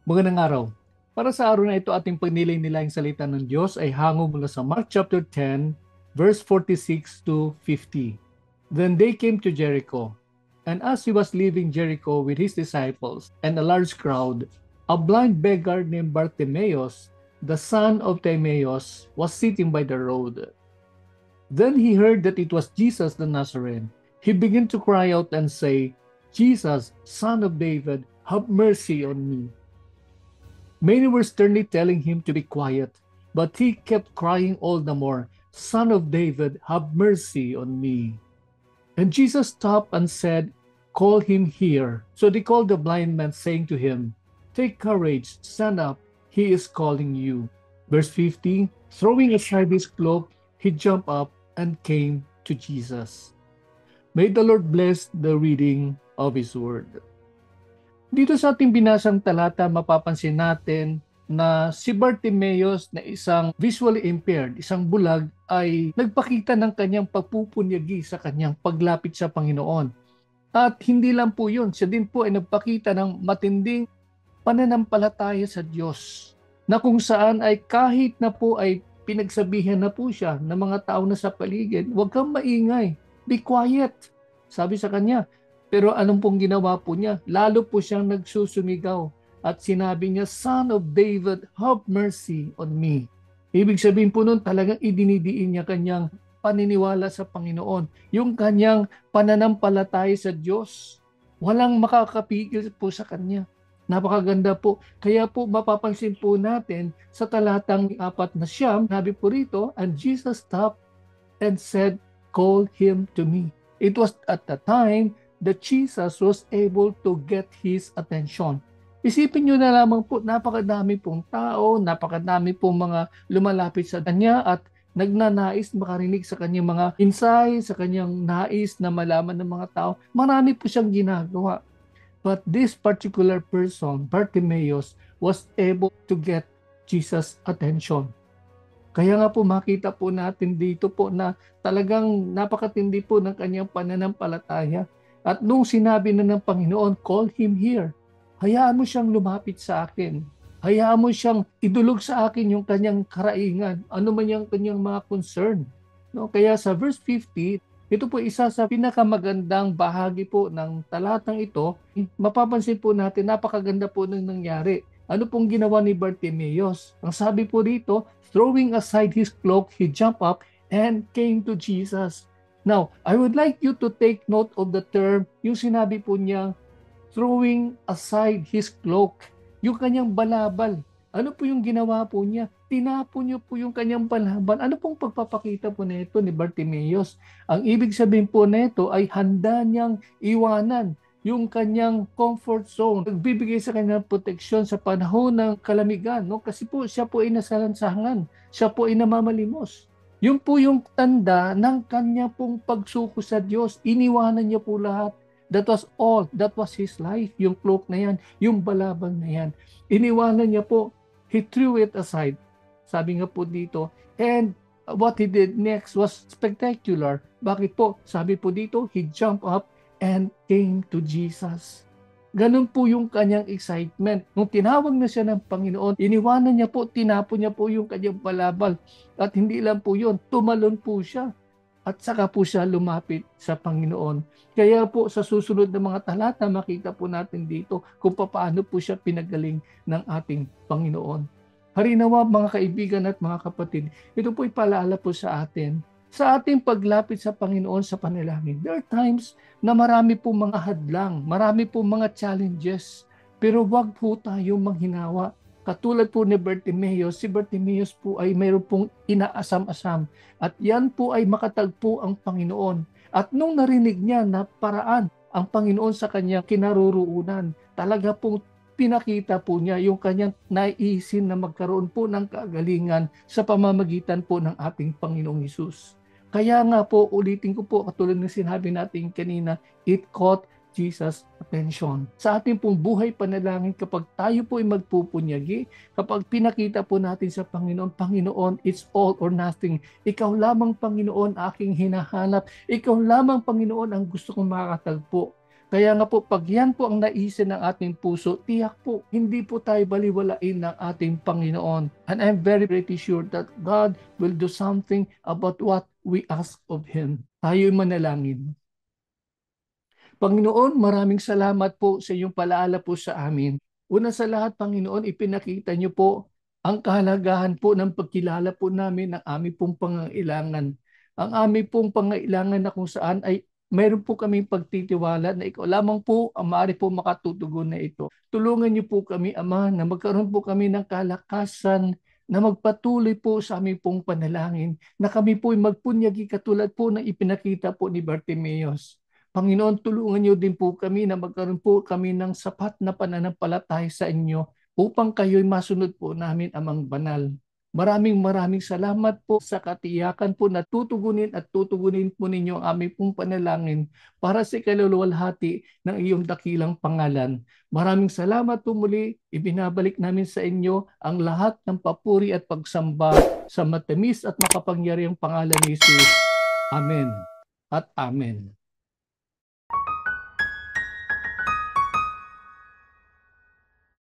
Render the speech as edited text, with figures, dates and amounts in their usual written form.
Magandang araw. Para sa araw na ito, ating pagnilay-nilayang salita ng Diyos ay hango mula sa Mark chapter 10, verse 46 to 50. Then they came to Jericho, and as he was leaving Jericho with his disciples and a large crowd, a blind beggar named Bartimaeus, the son of Timaeus, was sitting by the road. Then he heard that it was Jesus the Nazarene. He began to cry out and say, Jesus, son of David, have mercy on me. Many were sternly telling him to be quiet, but he kept crying all the more, Son of David, have mercy on me. And Jesus stopped and said, Call him here. So they called the blind man, saying to him, Take courage, stand up, he is calling you. Verse 50, throwing aside his cloak, he jumped up and came to Jesus. May the Lord bless the reading of His Word. Dito sa ating binasang talata, mapapansin natin na si Bartimaeus na isang visually impaired, isang bulag, ay nagpakita ng kanyang pagpupunyagi sa kanyang paglapit sa Panginoon. At hindi lang po yun, siya din po ay nagpakita ng matinding pananampalataya sa Diyos, na kung saan ay kahit na po ay pinagsabihan na po siya ng mga tao na sa paligid, huwag kang maingay, be quiet, sabi sa kanya. Pero anong pong ginawa po niya? Lalo po siyang nagsusumigaw at sinabi niya, Son of David, have mercy on me. Ibig sabihin po nun, talagang idinidiin niya kanyang paniniwala sa Panginoon, yung kanyang pananampalataya sa Diyos. Walang makakapigil po sa kanya. Napakaganda po. Kaya po mapapansin po natin sa talatang 4, sabi po rito, and Jesus stopped and said, Call him to me. It was at the time that Jesus was able to get his attention. Isipin nyo na lamang po, napakadami pong tao, napakadami pong mga lumalapit sa kanya at nagnanais makarinig sa kanyang mga insight, sa kanyang nais na malaman ng mga tao. Marami po siyang ginagawa. But this particular person, Bartimaeus, was able to get Jesus' attention. Kaya nga po makita po natin dito po na talagang napakatindi po ng kanyang pananampalataya. At nung sinabi na ng Panginoon, call him here, hayaan mo siyang lumapit sa akin. Hayaan mo siyang idulog sa akin yung kanyang karaingan, ano man yung kanyang mga concern. No? Kaya sa verse 50, ito po isa sa pinakamagandang bahagi po ng talatang ito. Mapapansin po natin, napakaganda po nang nangyari. Ano pong ginawa ni Bartimaeus? Ang sabi po dito, throwing aside his cloak, he jumped up and came to Jesus. Now, I would like you to take note of the term, yung sinabi po niya, throwing aside his cloak, yung kanyang balabal. Ano po yung ginawa po niya? Tinapon niyo po yung kanyang balabal. Ano pong pagpapakita po nito ni Bartimaeus? Ang ibig sabihin po nito ay handa niyang iwanan yung kanyang comfort zone, nagbibigay sa kanyang proteksyon sa panahon ng kalamigan, no? Kasi po siya po ay nasalansangan, siya po ay namamalimos. Yun po yung tanda ng kanya pong pagsuko sa Diyos. Iniwanan niya po lahat. That was all. That was his life. Yung cloak na yan, yung balabang na yan. Iniwanan niya po. He threw it aside. Sabi nga po dito. And what he did next was spectacular. Bakit po? Sabi po dito, he jumped up and came to Jesus. Ganun po yung kanyang excitement. Nung tinawag na siya ng Panginoon, iniwanan niya po, tinapon niya po yung kanyang balabal. At hindi lang po yun, tumalon po siya. At saka po siya lumapit sa Panginoon. Kaya po sa susunod na mga talata, makita po natin dito kung paano po siya pinagaling ng ating Panginoon. Harinawa mga kaibigan at mga kapatid, ito po ipaalala po sa atin sa ating paglapit sa Panginoon sa panalangin. There are times na marami po mga hadlang, marami po mga challenges, pero wag po tayo manghinawa. Katulad po ni Bartimaeus, si Bartimaeus po ay mayroon pong inaasam-asam at yan po ay makatagpo ang Panginoon. At nung narinig niya na paraan ang Panginoon sa kanyang kinaroroonan, talaga pong pinakita po niya yung kanyang naisin na magkaroon po ng kagalingan sa pamamagitan po ng ating Panginoong Hesus. Kaya nga po, ulitin ko po, katulad ng sinabi natin kanina, it caught Jesus' attention. Sa ating pong buhay panalangin, kapag tayo po ay magpupunyagi, kapag pinakita po natin sa Panginoon, Panginoon, it's all or nothing. Ikaw lamang, Panginoon, aking hinahanap. Ikaw lamang, Panginoon, ang gusto kong makakatagpo. Kaya nga po, pag yan po ang naisin ng ating puso, tiyak po, hindi po tayo baliwalain ng ating Panginoon. And I'm very pretty sure that God will do something about what we ask of Him. Tayo'y manalangin. Panginoon, maraming salamat po sa iyong palaala po sa amin. Una sa lahat, Panginoon, ipinakita niyo po ang kahalagahan po ng pagkilala po namin ng aming pong pangailangan. Ang aming pong pangailangan na kung saan ay mayroon po kaming pagtitiwala na ikaw lamang po ang maaari po makatutugon na ito. Tulungan niyo po kami, Ama, na magkaroon po kami ng kalakasan na magpatuloy po sa aming pong panalangin, na kami po ay magpunyagi katulad po ng ipinakita po ni Bartimeus. Panginoon, tulungan niyo din po kami na magkaroon po kami ng sapat na pananampalataya sa inyo upang kayo'y masunod po namin amang banal. Maraming salamat po sa katiyakan po na tutugunin at tutugunin po ninyo ang aming pong panalangin para sa ikaluluwalhati ng iyong dakilang pangalan. Maraming salamat po muli. Ibinabalik namin sa inyo ang lahat ng papuri at pagsamba sa matamis at makapangyarihang pangalan ni Jesus. Amen at Amen.